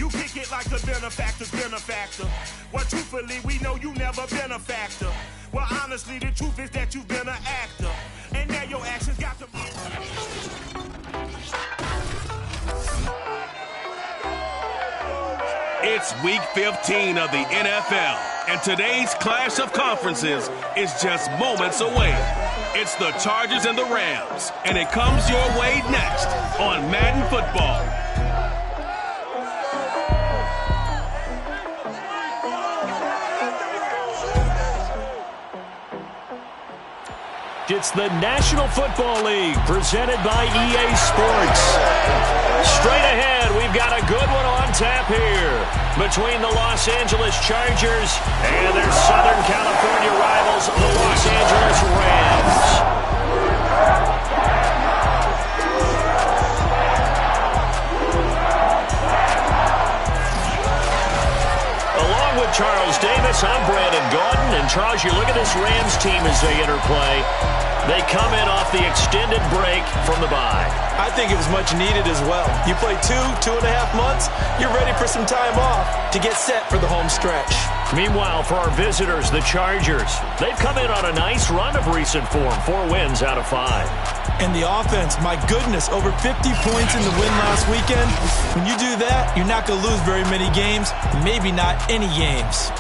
You kick it like a benefactor. Well, truthfully, we know you never been a factor. Well, honestly, the truth is that you've been an actor. And now your actions got to... It's week 15 of the NFL, and today's clash of conferences is just moments away. It's the Chargers and the Rams, and it comes your way next on Madden Football. It's the National Football League presented by EA Sports. Straight ahead, we've got a good one on tap here between the Los Angeles Chargers and their Southern California rivals, the Los Angeles Rams. Along with Charles Davis, I'm Brandon Gaudin. And Charles, you look at this Rams team as they interplay. They come in off the extended break from the bye. I think it was much needed as well. You play 2.5 months, you're ready for some time off to get set for the home stretch. Meanwhile, for our visitors, the Chargers, they've come in on a nice run of recent form, 4 wins out of 5. And the offense, my goodness, over 50 points in the win last weekend. When you do that, you're not going to lose very many games, maybe not any games.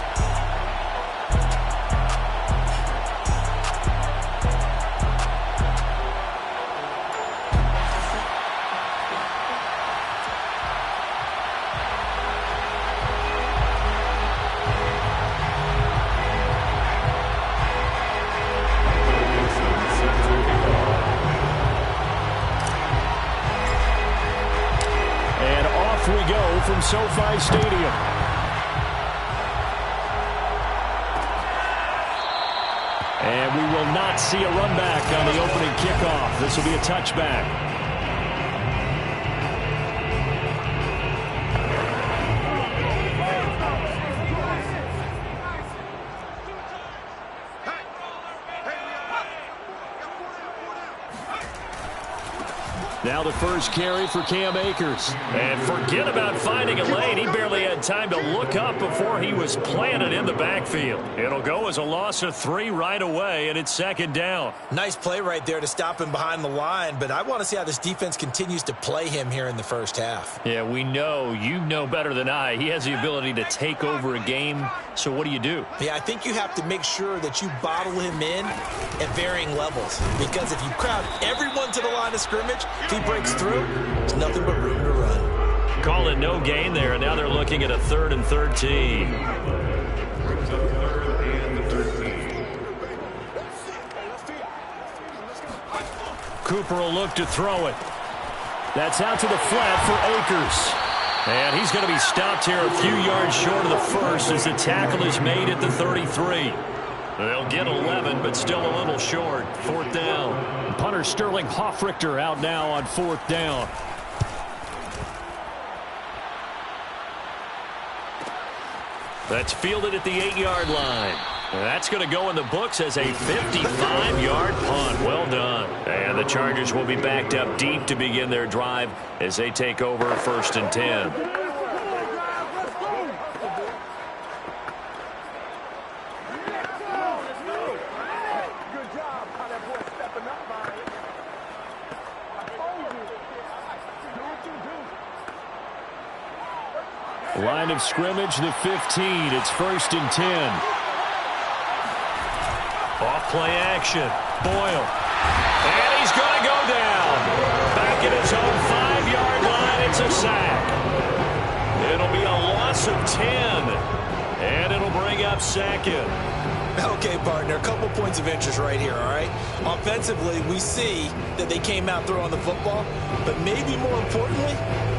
From SoFi Stadium. And we will not see a run back on the opening kickoff. This will be a touchback. Now the first carry for Cam Akers. And forget about finding a lane. He barely had time to look up before he was planted in the backfield. It'll go as a loss of 3 right away, and it's second down. Nice play right there to stop him behind the line, but I want to see how this defense continues to play him here in the first half. Yeah, we know. You know better than I. He has the ability to take over a game, so what do? Yeah, I think you have to make sure that you bottle him in at varying levels, because if you crowd everyone to the line of scrimmage, if he breaks through, there's nothing but room to run. Call it no gain there, and now they're looking at a 3rd and 13. Cooper will look to throw it. That's out to the flat for Akers. And he's going to be stopped here a few yards short of the first as the tackle is made at the 33. They'll get 11, but still a little short. 4th down. Punter Sterling Hoffrichter out now on 4th down. That's fielded at the 8-yard line. That's going to go in the books as a 55-yard punt. Well done. And the Chargers will be backed up deep to begin their drive as they take over 1st and 10. Line of scrimmage, the 15. It's 1st and 10. Off play action. Boyle. And he's going to go down. Back at his own 5-yard line. It's a sack. It'll be a loss of 10. And it'll bring up 2nd. Okay, partner, a couple points of interest right here, all right? Offensively, we see that they came out throwing the football, but maybe more importantly,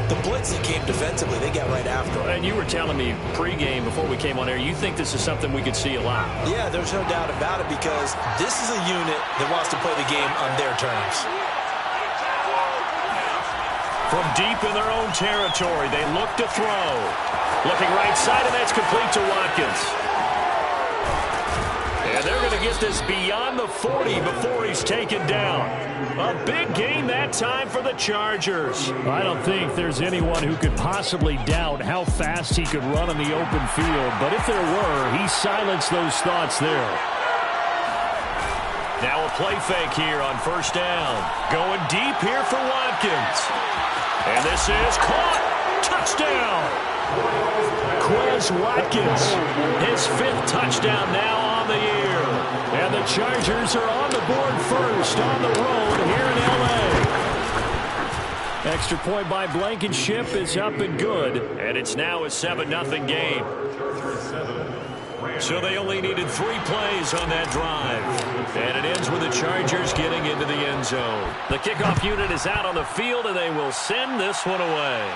the blitz that came defensively, they got right after it. And you were telling me pregame before we came on air, you think this is something we could see a lot? Yeah, there's no doubt about it, because this is a unit that wants to play the game on their terms. From deep in their own territory, they look to throw. Looking right side, and that's complete to Watkins. And they're going to get this beyond the 40 before he's taken down. A big gain that time for the Chargers. I don't think there's anyone who could possibly doubt how fast he could run in the open field. But if there were, he silenced those thoughts there. Now a play fake here on first down. Going deep here for Watkins. And this is caught. Touchdown. Quez Watkins, His 5th touchdown now on the year. and the Chargers are on the board first on the road here in L.A. Extra point by Blankenship is up and good. And it's now a 7-0 game. So they only needed 3 plays on that drive. And it ends with the Chargers getting into the end zone. The kickoff unit is out on the field, and they will send this one away.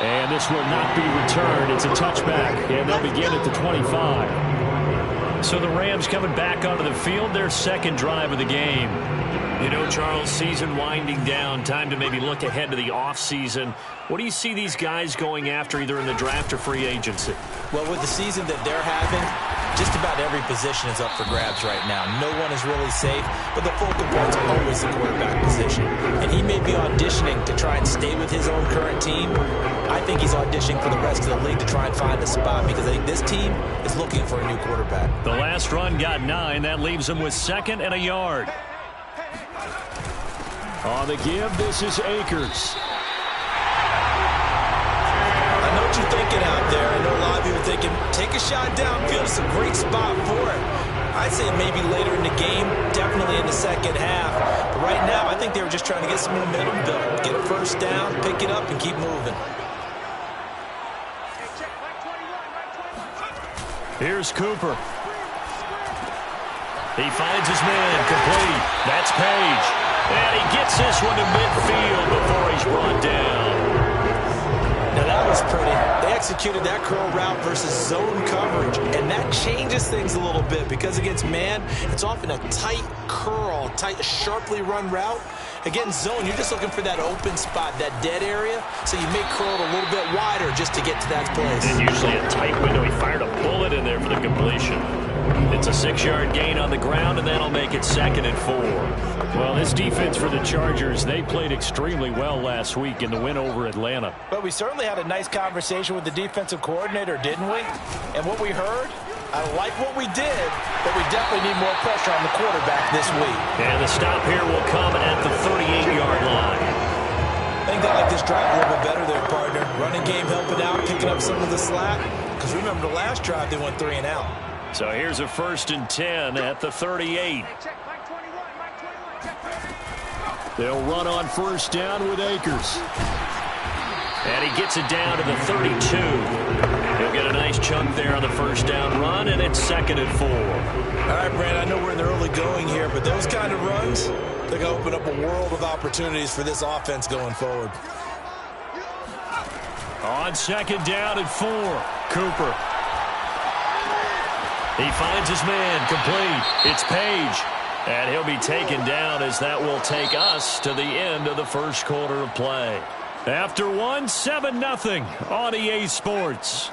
And this will not be returned. It's a touchback, and they'll begin at the 25. So the Rams coming back onto the field, their 2nd drive of the game. You know, Charles, season winding down, time to maybe look ahead to the offseason. What do you see these guys going after either in the draft or free agency? Well, with the season that they're having, just about every position is up for grabs right now. No one is really safe, but the focal point's always the quarterback position. And he may be auditioning to try and stay with his own current team. I think he's auditioning for the rest of the league to try and find a spot because I think this team is looking for a new quarterback. The last run got 9. That leaves them with 2nd and a yard. On the give, this is Akers. I know what you're thinking out there. I know a lot of you are thinking, take a shot downfield. It's a great spot for it. I'd say maybe later in the game, definitely in the second half. But right now, I think they were just trying to get some momentum built. Get a first down, pick it up, and keep moving. Here's Cooper. He finds his man, complete. That's Page. And he gets this one to midfield before he's brought down. Now that was pretty. They executed that curl route versus zone coverage, and that changes things a little bit because against man, it's often a tight curl, tight, sharply run route. Against zone, you're just looking for that open spot, that dead area, so you may curl it a little bit wider just to get to that place. And usually a tight window. He fired a bullet in there for the completion. It's a 6-yard gain on the ground, and that'll make it 2nd and 4. Well, this defense for the Chargers, they played extremely well last week in the win over Atlanta. But we certainly had a nice conversation with the defensive coordinator, didn't we? And what we heard, I like what we did, but we definitely need more pressure on the quarterback this week. And the stop here will come at the 38-yard line. I think they like this drive a little bit better there, partner. Running game helping out, picking up some of the slack. Because remember the last drive, they went 3 and out. So here's a 1st and 10 at the 38. They'll run on first down with Akers. And he gets it down to the 32. He'll get a nice chunk there on the first down run, and it's 2nd and 4. All right, Brand, I know we're in the early going here, but those kind of runs, they're going to open up a world of opportunities for this offense going forward. On 2nd down and 4, Cooper. He finds his man, complete. It's Page. And he'll be taken down as that will take us to the end of the first quarter of play. After one, 7-0 on EA Sports.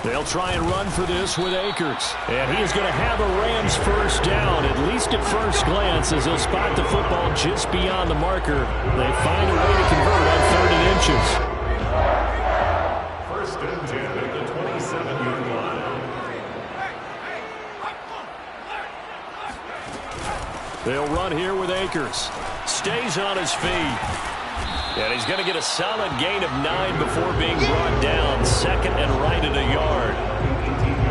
They'll try and run for this with Akers. And he is going to have a Rams first down, at least at first glance, as they'll spot the football just beyond the marker. They find a way to convert on 30 inches. First and 10 at the 27-yard line. They'll run here with Akers. Stays on his feet. And he's going to get a solid gain of 9 before being brought down. 2nd and right at a yard.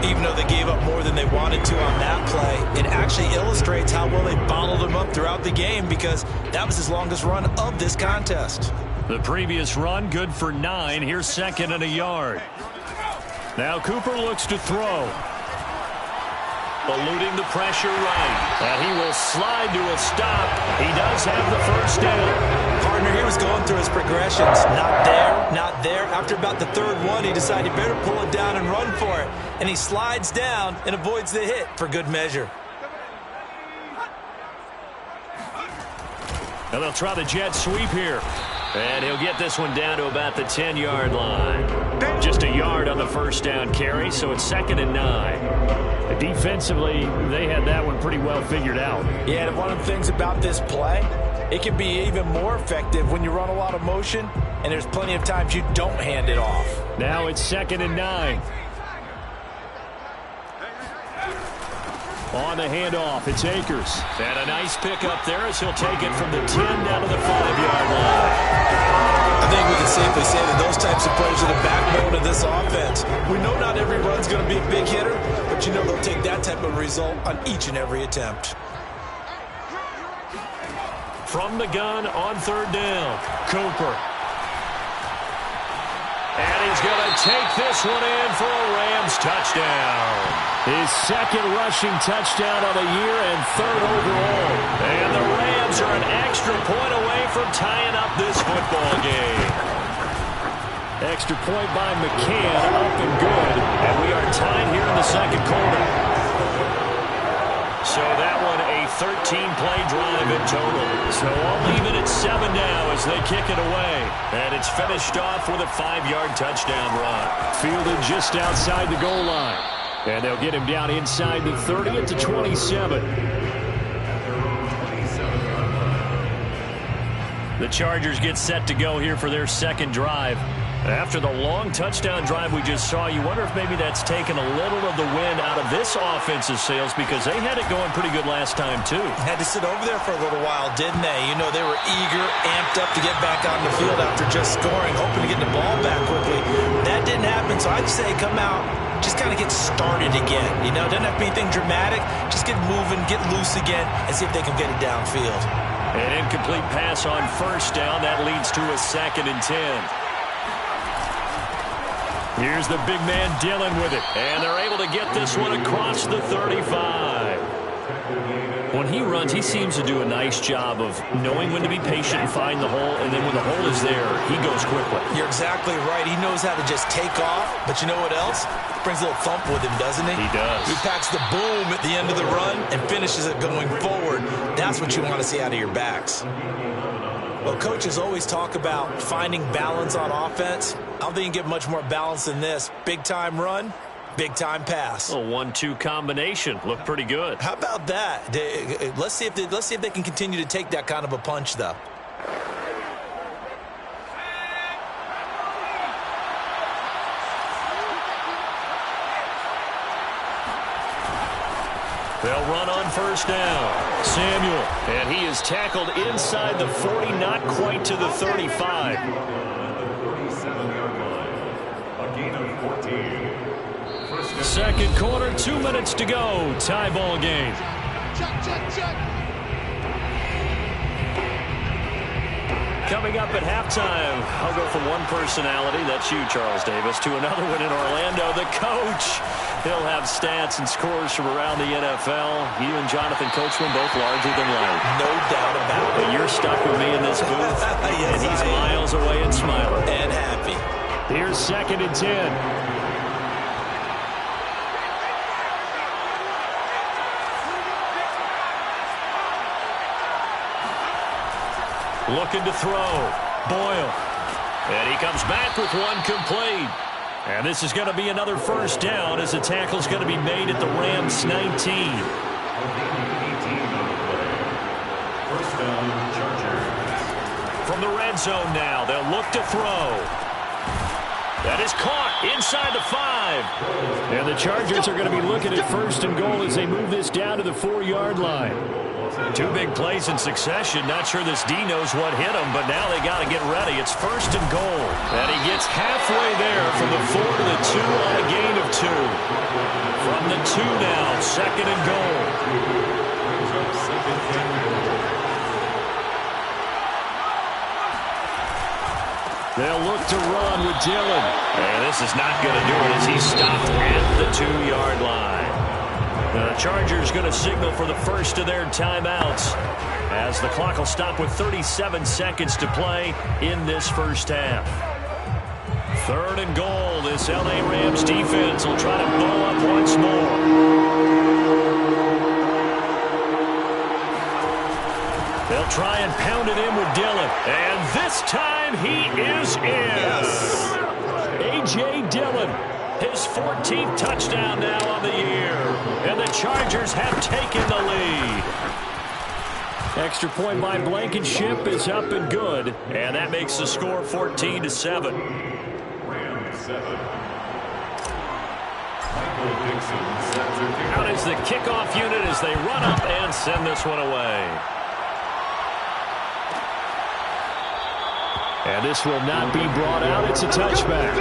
Even though they gave up more than they wanted to on that play, it actually illustrates how well they bottled them up throughout the game because that was his longest run of this contest. The previous run, good for 9. Here's 2nd and a yard. Now Cooper looks to throw. Eluding the pressure right. And he will slide to a stop. He does have the first down. Partner, he was going through his progressions. Not there, not there. After about the 3rd one, he decided he better pull it down and run for it. And he slides down and avoids the hit for good measure. And they'll try the jet sweep here. And he'll get this one down to about the 10-yard line. Just a yard on the first down carry, so it's 2nd and 9. Defensively, they had that one pretty well figured out. Yeah, and one of the things about this play, it can be even more effective when you run a lot of motion, and there's plenty of times you don't hand it off. Now it's 2nd and 9. On the handoff, it's Akers. And a nice pickup there as he'll take it from the 10 down to the 5-yard line. I think we can safely say that those types of plays are the backbone of this offense. We know not every run's going to be a big hitter, but you know they'll take that type of result on each and every attempt. From the gun on 3rd down, Cooper. And he's going to take this one in for a Rams touchdown. His 2nd rushing touchdown of the year and 3rd overall. And the Rams are an extra point away from tying up this football game. Extra point by McCann, up and good. And we are tied here in the 2nd quarter. So that one a 13-play drive in total. So I'll leave it at 7 now as they kick it away. And it's finished off with a 5-yard touchdown run. Fielded just outside the goal line. And they'll get him down inside the 30 at the 27. The Chargers get set to go here for their 2nd drive. After the long touchdown drive we just saw, you wonder if maybe that's taken a little of the wind out of this offensive sails because they had it going pretty good last time, too. Had to sit over there for a little while, didn't they? You know, they were eager, amped up to get back on the field after just scoring, hoping to get the ball back quickly. That didn't happen, so I'd say come out, just kind of get started again. You know, doesn't have to be anything dramatic. Just get moving, get loose again, and see if they can get it downfield. An incomplete pass on 1st down. That leads to a 2nd and 10. Here's the big man Dillon with it. And they're able to get this one across the 35. When he runs, he seems to do a nice job of knowing when to be patient and find the hole, and then when the hole is there, he goes quickly. You're exactly right. He knows how to just take off, but you know what else? Brings a little thump with him, doesn't he? He does. He packs the boom at the end of the run and finishes it going forward. That's what you want to see out of your backs. Well, coaches always talk about finding balance on offense. I don't think you can get much more balance than this. Big-time run, big-time pass. A 1-2 combination. Looked pretty good. How about that? Let's see if they can continue to take that kind of a punch, though. They'll run on 1st down. Samuel. And he is tackled inside the 40, not quite to the 35. A gain of 14. 2nd quarter, 2 minutes to go. Tie ball game. Coming up at halftime, I'll go from one personality, that's you, Charles Davis, to another one in Orlando, the coach. He'll have stats and scores from around the NFL. You and Jonathan Coachman both larger than life. No doubt about it. And you're stuck with me in this booth, yes, and he's miles away and smiling. And happy. Here's 2nd and 10. Looking to throw. Boyle. And he comes back with one complete. And this is going to be another 1st down as the tackle's going to be made at the Rams 19. 1st down, Chargers. From the red zone now, they'll look to throw. That is caught inside the 5. And the Chargers are going to be looking at 1st and goal as they move this down to the 4-yard line. 2 big plays in succession. Not sure this D knows what hit him, but now they got to get ready. It's 1st and goal. And he gets halfway there from the 4 to the 2 on a gain of 2. From the 2 now, 2nd and goal. They'll look to run with Dillon. And this is not going to do it as he's stopped at the 2-yard line. The Chargers going to signal for the first of their timeouts as the clock will stop with 37 seconds to play in this 1st half. 3rd and goal. This L.A. Rams defense will try to bow up once more. They'll try and pound it in with Dillon. And this time And he is in. Yes. A.J. Dillon, his 14th touchdown now on the year. And the Chargers have taken the lead. Extra point by Blankenship is up and good. And that makes the score 14-7. Rams 7. Michael Dixon sets their kick. Out is the kickoff unit as they run up and send this one away. And this will not be brought out. It's a touchback.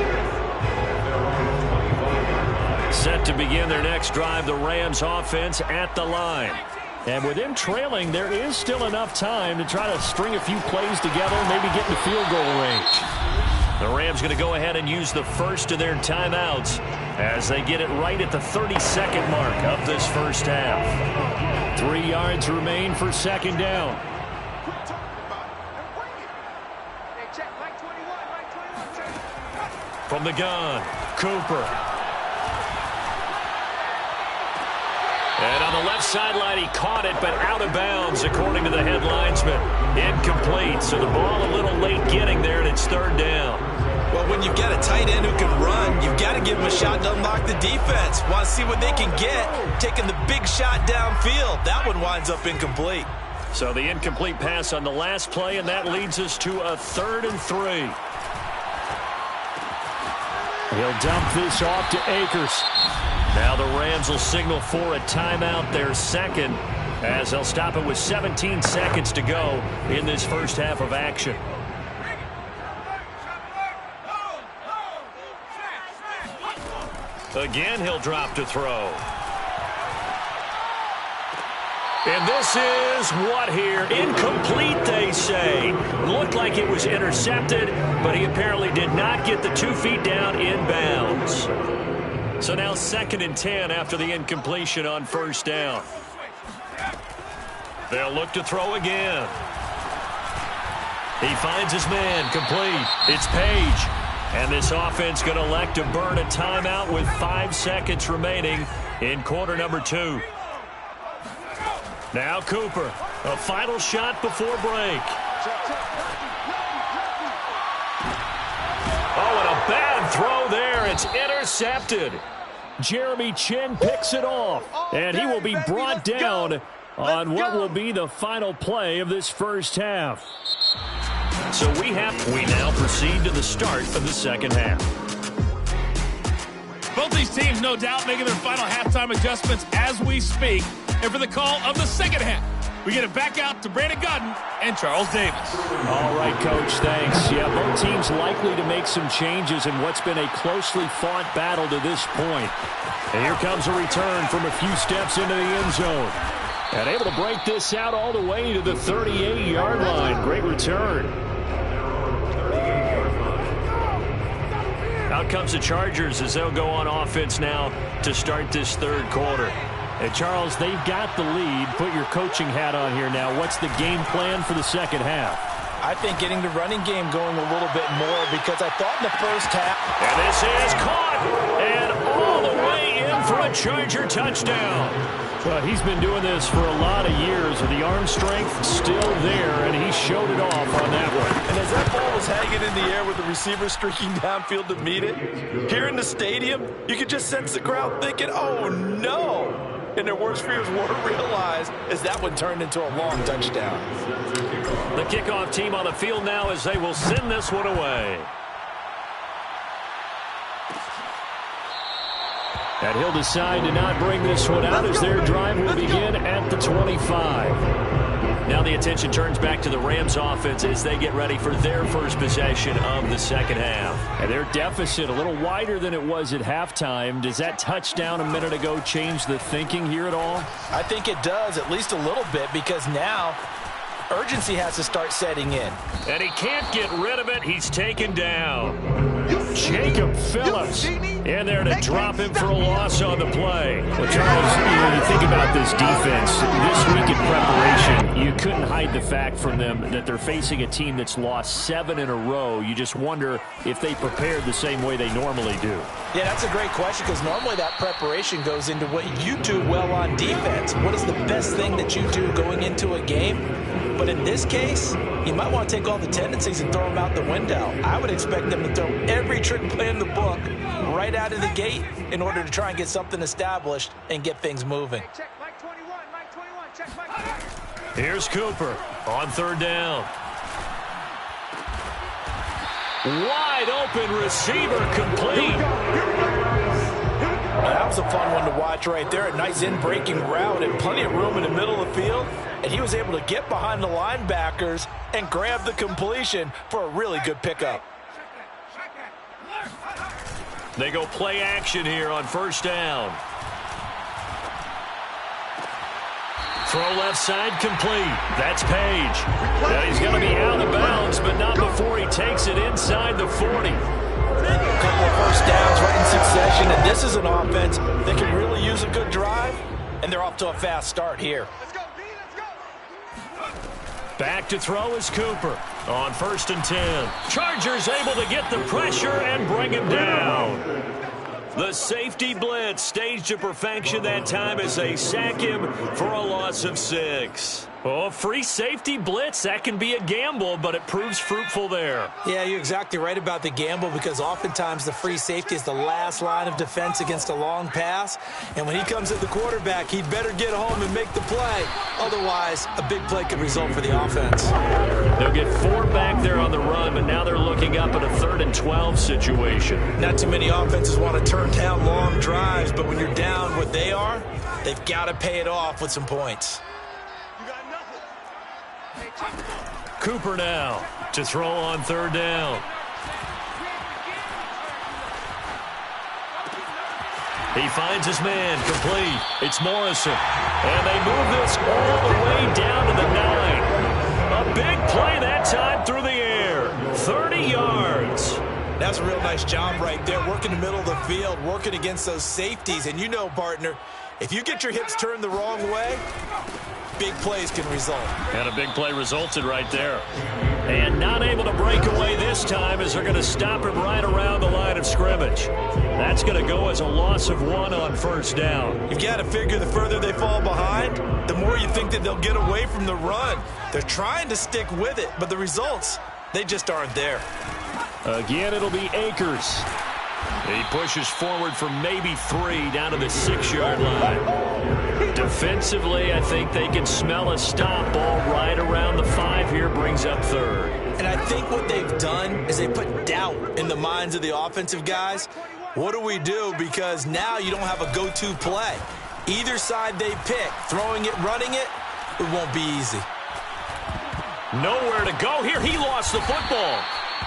Set to begin their next drive, the Rams offense at the line. And with them trailing, there is still enough time to try to string a few plays together, maybe get in the field goal range. The Rams going to go ahead and use the first of their timeouts as they get it right at the 32nd mark of this first half. 3 yards remain for second down. From the gun, Cooper. And on the left sideline, he caught it, but out of bounds, according to the head linesman. Incomplete, so the ball a little late getting there, and it's third down. Well, when you've got a tight end who can run, you've got to give him a shot to unlock the defense. Want to see what they can get, taking the big shot downfield. That one winds up incomplete. So the incomplete pass on the last play, and that leads us to a 3rd and 3. He'll dump this off to Akers. Now the Rams will signal for a timeout, their second, as they'll stop it with 17 seconds to go in this first half of action. Again, he'll drop to throw. And this is what here? Incomplete, they say. Looked like it was intercepted, but he apparently did not get the 2 feet down in bounds. So now 2nd and 10 after the incompletion on first down. They'll look to throw again. He finds his man, complete. It's Page. And this offense going to elect to burn a timeout with 5 seconds remaining in quarter number 2. Now Cooper, a final shot before break. Oh, and a bad throw there. It's intercepted. Jeremy Chin picks it off, and he will be brought down on what will be the final play of this first half. So we now proceed to the start of the second half. Both these teams, no doubt, making their final halftime adjustments as we speak. And for the call of the second half, we get it back out to Brandon Gaudin and Charles Davis. All right, Coach, thanks. Yeah, both teams likely to make some changes in what's been a closely fought battle to this point. And here comes a return from a few steps into the end zone. And able to break this out all the way to the 38-yard line. Great return. Out comes the Chargers as they'll go on offense now to start this third quarter. And Charles, they've got the lead. Put your coaching hat on here now. What's the game plan for the second half? I think getting the running game going a little bit more, because I thought in the first half. And this is caught. And all the way in for a Charger touchdown. Well, he's been doing this for a lot of years with the arm strength still there, and he showed it off on that one. And as that ball was hanging in the air with the receiver streaking downfield to meet it, here in the stadium, you could just sense the crowd thinking, oh, no. And their worst fears weren't realized as that one turned into a long touchdown. The kickoff team on the field now as they will send this one away. And he'll decide to not bring this one out as their drive will begin at the 25. Now the attention turns back to the Rams offense as they get ready for their first possession of the second half. And their deficit a little wider than it was at halftime. Does that touchdown a minute ago change the thinking here at all? I think it does, at least a little bit, because now urgency has to start setting in. And he can't get rid of it. He's taken down. Jacob Phillips in there to drop him for a loss on the play. Well, Charles, when you think about this defense, this week in preparation, you couldn't hide the fact from them that they're facing a team that's lost 7 in a row. You just wonder if they prepared the same way they normally do. Yeah, that's a great question, because normally that preparation goes into what you do well on defense. What is the best thing that you do going into a game? But in this case, you might want to take all the tendencies and throw them out the window. I would expect them to throw every trick play in the book right out of the gate in order to try and get something established and get things moving. Here's Cooper on third down. Wide open receiver complete. That was a fun one to watch right there. A nice in-breaking route and plenty of room in the middle of the field. And he was able to get behind the linebackers and grab the completion for a really good pickup. They go play action here on first down. Throw left side complete. That's Page. Now he's going to be out of bounds, but not before he takes it inside the 40. A couple of first downs right in succession, and this is an offense that can really use a good drive, and they're off to a fast start here. Back to throw is Cooper on 1st and 10. Chargers able to get the pressure and bring him down. The safety blitz staged to perfection that time as they sack him for a loss of 6. Oh, free safety blitz, that can be a gamble, but it proves fruitful there. Yeah, you're exactly right about the gamble because oftentimes the free safety is the last line of defense against a long pass. And when he comes at the quarterback, he'd better get home and make the play. Otherwise, a big play could result for the offense. They'll get 4 back there on the run, but now they're looking up at a 3rd and 12 situation. Not too many offenses want to turn down long drives, but when you're down what they are, they've got to pay it off with some points. Cooper now to throw on 3rd down. He finds his man complete. It's Morrison. And they move this all the way down to the 9. A big play that time through the air. 30 yards. That's a real nice job right there, working the middle of the field, working against those safeties. And you know, partner, if you get your hips turned the wrong way, big plays can result. And a big play resulted right there. And not able to break away this time as they're going to stop him right around the line of scrimmage. That's going to go as a loss of 1 on 1st down. You've got to figure the further they fall behind, the more you think that they'll get away from the run. They're trying to stick with it, but the results, they just aren't there. Again, it'll be Akers. He pushes forward for maybe 3 down to the 6-yard line. Defensively, I think they can smell a stop ball right around the 5 here, brings up 3rd. And I think what they've done is they put doubt in the minds of the offensive guys. What do we do? Because now you don't have a go-to play. Either side they pick, throwing it, running it, it won't be easy. Nowhere to go here. He lost the football.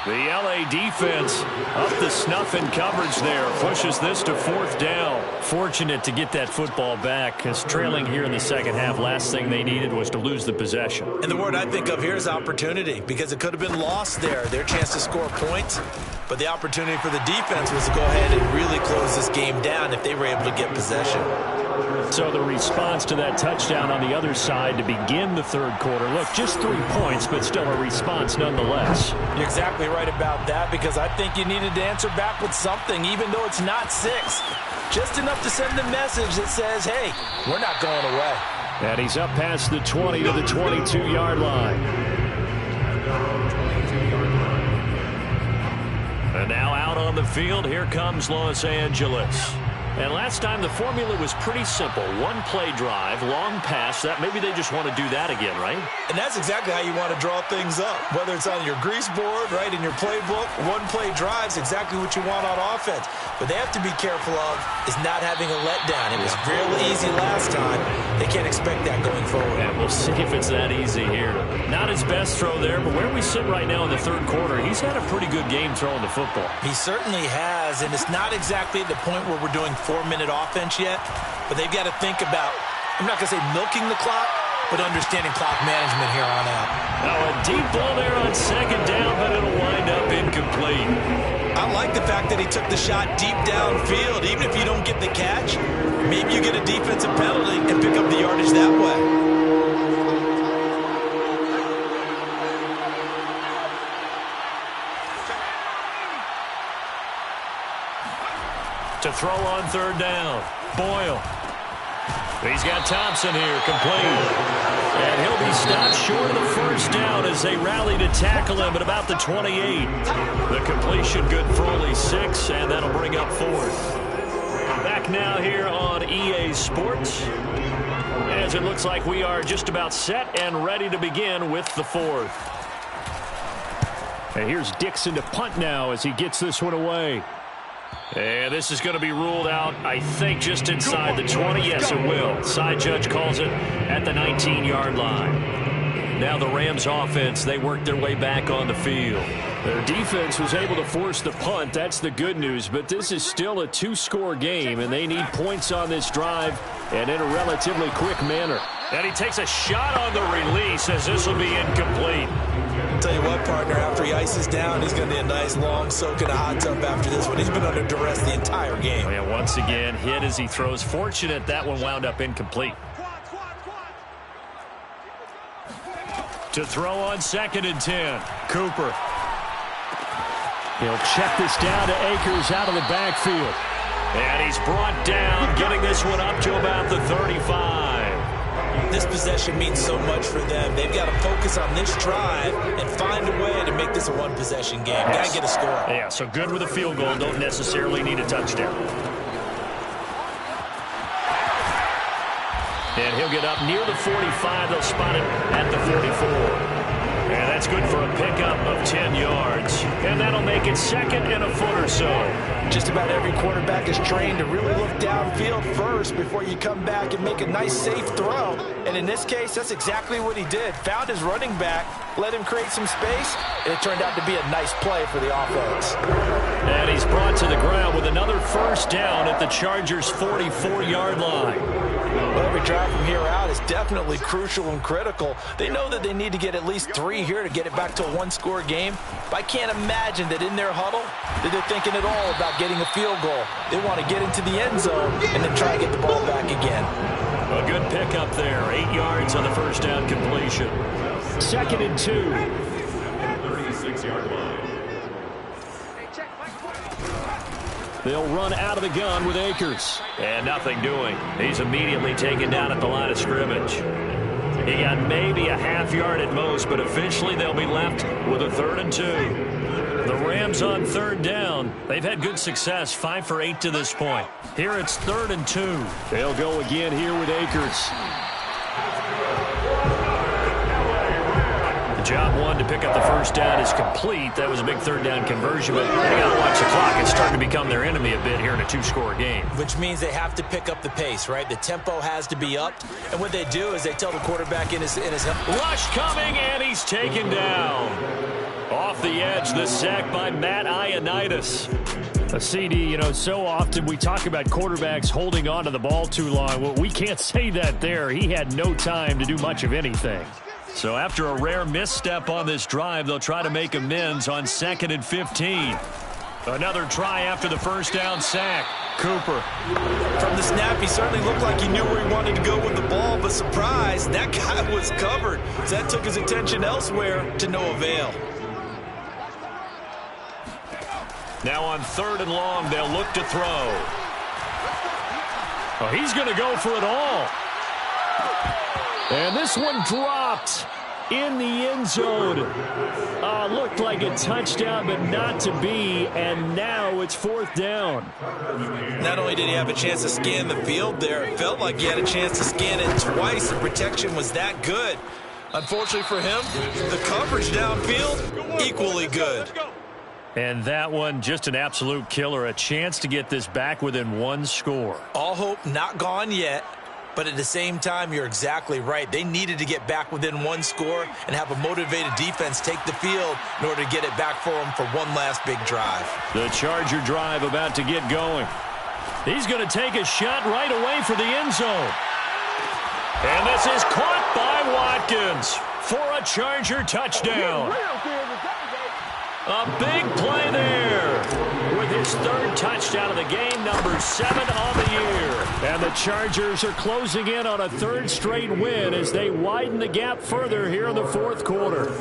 The LA defense up the snuff in coverage there. Pushes this to 4th down. Fortunate to get that football back because trailing here in the second half, last thing they needed was to lose the possession. And the word I think of here is opportunity because it could have been lost there. Their chance to score points. But the opportunity for the defense was to go ahead and really close this game down if they were able to get possession. So the response to that touchdown on the other side to begin the 3rd quarter. Look, just 3 points, but still a response nonetheless. You're exactly right about that because I think you needed to answer back with something, even though it's not 6. Just enough to send the message that says, hey, we're not going away. And he's up past the 20 to the 22-yard line. And now out on the field, here comes Los Angeles. And last time the formula was pretty simple. 1 play drive, long pass. That maybe they just want to do that again, right? And that's exactly how you want to draw things up. Whether it's on your grease board, right, in your playbook, 1 play drive's exactly what you want on offense. But they have to be careful of is not having a letdown. It was real easy last time. They can't expect that going forward. And we'll see if it's that easy here. Not his best throw there, but where we sit right now in the 3rd quarter, he's had a pretty good game throwing the football. He certainly has, and it's not exactly at the point where we're doing 4-minute offense yet, but they've got to think about, I'm not going to say milking the clock, but understanding clock management here on out. Now a deep ball there on 2nd down, but it'll wind up incomplete. I like the fact that he took the shot deep downfield. Even if you don't get the catch, maybe you get a defensive penalty and pick up the yardage that way. To throw on 3rd down, Boyle. He's got Thompson here, complete. And he'll be stopped short of the first down as they rally to tackle him at about the 28. The completion good for only 6, and that'll bring up 4th. Back now here on EA Sports, as it looks like we are just about set and ready to begin with the 4th. And here's Dixon to punt now as he gets this one away. And this is going to be ruled out, I think, just inside the 20. Yes, it will. Side judge calls it at the 19-yard line. Now the Rams offense, they work their way back on the field. Their defense was able to force the punt. That's the good news. But this is still a 2-score game, and they need points on this drive and in a relatively quick manner. And he takes a shot on the release as this will be incomplete. I'll tell you what, partner, after he ices down, he's going to need a nice long soak in a hot tub after this one. He's been under duress the entire game. And once again, hit as he throws. Fortunate that one wound up incomplete. To throw on 2nd and 10, Cooper. He'll check this down to Akers out of the backfield. And he's brought down, getting this one up to about the 35. This possession means so much for them. They've got to focus on this drive and find a way to make this a one-possession game. Got to get a score. Yeah, so good with a field goal. Don't necessarily need a touchdown. And he'll get up near the 45. They'll spot him at the 44. And that's good for a pickup of 10 yards. And that'll make it 2nd and a foot or so. Just about every quarterback is trained to really look downfield first before you come back and make a nice, safe throw. And in this case, that's exactly what he did. Found his running back, let him create some space, and it turned out to be a nice play for the offense. And he's brought to the ground with another first down at the Chargers' 44-yard line. Well, every drive from here out is definitely crucial and critical. They know that they need to get at least 3 here to get it back to a one-score game. But I can't imagine that in their huddle that they're thinking at all about getting a field goal. They want to get into the end zone and then try to get the ball back again. A good pickup there. 8 yards on the first down completion. 2nd and 2. 36-yard line. They'll run out of the gun with Akers. And nothing doing. He's immediately taken down at the line of scrimmage. He got maybe a half yard at most, but eventually they'll be left with a 3rd and 2. The Rams on 3rd down. They've had good success, 5 for 8 to this point. Here it's 3rd and 2. They'll go again here with Akers. Job 1 to pick up the first down is complete. That was a big 3rd down conversion, but they got to watch the clock. It's starting to become their enemy a bit here in a 2-score game. Which means they have to pick up the pace, right? The tempo has to be upped. And what they do is they tell the quarterback in his rush coming, and he's taken down. Off the edge, the sack by Matt Ioannidis. A CD, you know, so often we talk about quarterbacks holding on to the ball too long. Well, we can't say that there. He had no time to do much of anything. So after a rare misstep on this drive, they'll try to make amends on 2nd and 15. Another try after the first down sack. Cooper. From the snap, he certainly looked like he knew where he wanted to go with the ball, but surprise, that guy was covered. So that took his attention elsewhere to no avail. Now on 3rd and long, they'll look to throw. Oh, he's going to go for it all. And this one dropped in the end zone. Looked like a touchdown, but not to be. And now it's 4th down. Not only did he have a chance to scan the field there, it felt like he had a chance to scan it twice. The protection was that good. Unfortunately for him, the coverage downfield, equally good. And that one, just an absolute killer. A chance to get this back within 1 score. All hope not gone yet. But at the same time, you're exactly right. They needed to get back within 1 score and have a motivated defense take the field in order to get it back for them for one last big drive. The Charger drive about to get going. He's going to take a shot right away for the end zone. And this is caught by Watkins for a Charger touchdown. A big play there with his 3rd touchdown of the game, number 7 on the year. And the Chargers are closing in on a 3rd straight win as they widen the gap further here in the 4th quarter.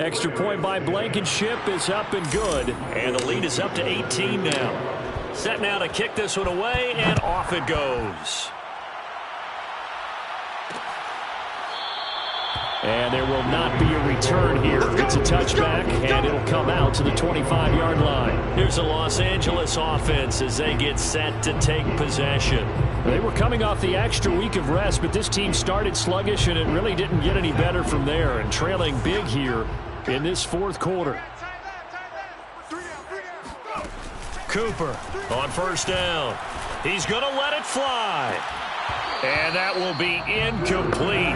Extra point by Blankenship is up and good, and the lead is up to 18 now. Set now to kick this one away, and off it goes. And there will not be a return here. It's a touchback, and it'll come out to the 25-yard line. Here's the Los Angeles offense as they get set to take possession. They were coming off the extra week of rest, but this team started sluggish, and it really didn't get any better from there, and trailing big here in this fourth quarter. Cooper on first down. He's going to let it fly. And that will be incomplete.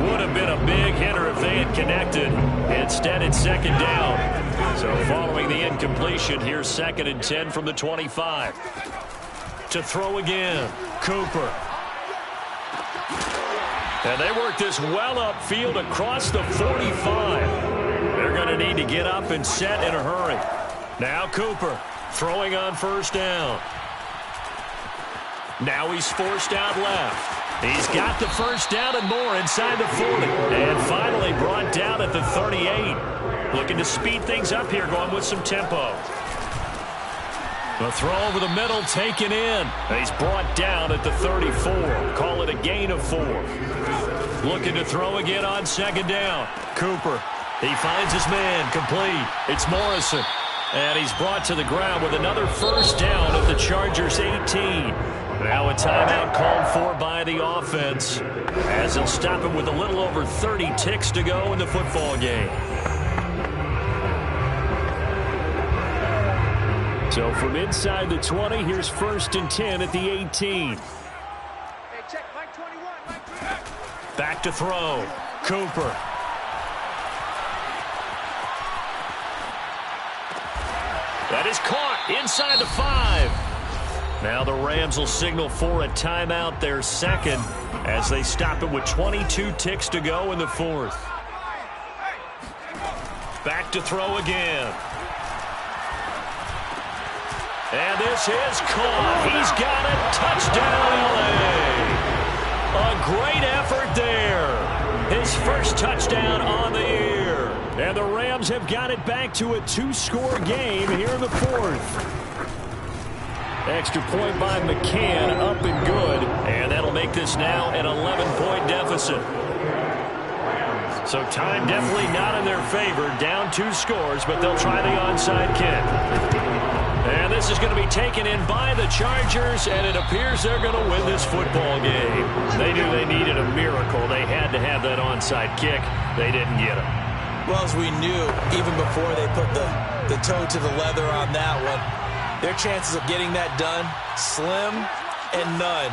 Would have been a big hitter if they had connected. Instead, it's second down. So following the incompletion, here's 2nd and 10 from the 25. To throw again, Cooper. And they work this well upfield across the 45. They're going to need to get up and set in a hurry. Now Cooper throwing on first down. Now he's forced out left. He's got the first down and more inside the 40. And finally brought down at the 38. Looking to speed things up here, going with some tempo. The throw over the middle taken in. He's brought down at the 34. Call it a gain of 4. Looking to throw again on second down. Cooper. He finds his man complete. It's Morrison. And he's brought to the ground with another first down at the Chargers 18. Now a timeout called for by the offense as they'll stop him with a little over 30 ticks to go in the football game. So from inside the 20, here's 1st and 10 at the 18. Back to throw. Cooper. That is caught inside the 5. Now the Rams will signal for a timeout, their second, as they stop it with 22 ticks to go in the 4th. Back to throw again. And this is caught. He's got it. Touchdown, LA. A great effort there. His first touchdown on the year. And the Rams have got it back to a 2-score game here in the 4th. Extra point by McCann, up and good. And that'll make this now an 11-point deficit. So time definitely not in their favor. Down 2 scores, but they'll try the onside kick. And this is going to be taken in by the Chargers, and it appears they're going to win this football game. They knew they needed a miracle. They had to have that onside kick. They didn't get it. Well, as we knew, even before they put the toe to the leather on that one, their chances of getting that done, slim and none.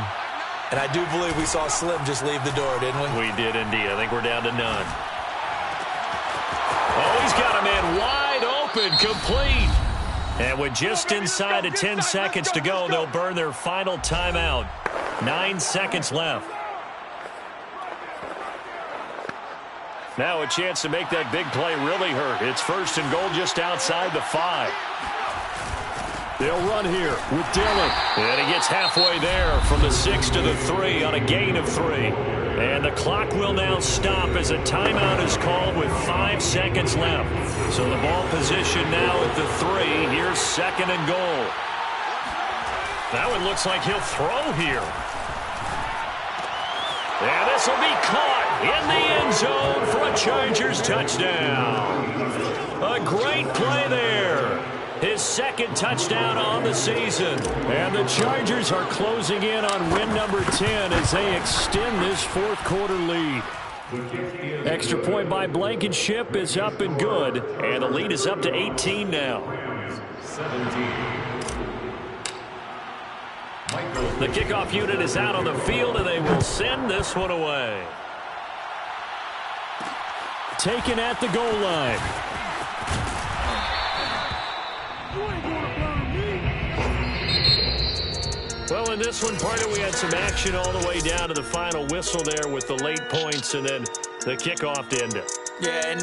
And I do believe we saw Slim just leave the door, didn't we? We did indeed. I think we're down to none. Oh, he's got a man wide open, complete. And with just inside of 10 seconds to go, they'll burn their final timeout. 9 seconds left. Now a chance to make that big play really hurt. It's 1st and goal just outside the 5. They'll run here with Dillon. And he gets halfway there from the 6 to the 3 on a gain of 3. And the clock will now stop as a timeout is called with 5 seconds left. So the ball position now at the 3. Here's 2nd and goal. Now it looks like he'll throw here. And this will be caught in the end zone for a Chargers touchdown. A great play there. His 2nd touchdown on the season. And the Chargers are closing in on win number 10 as they extend this 4th quarter lead. Extra point by Blankenship is up and good. And the lead is up to 18 now. 17. The kickoff unit is out on the field, and they will send this one away. Taken at the goal line. Well, in this one, partner, we had some action all the way down to the final whistle there with the late points and then the kickoff to end it. Yeah, and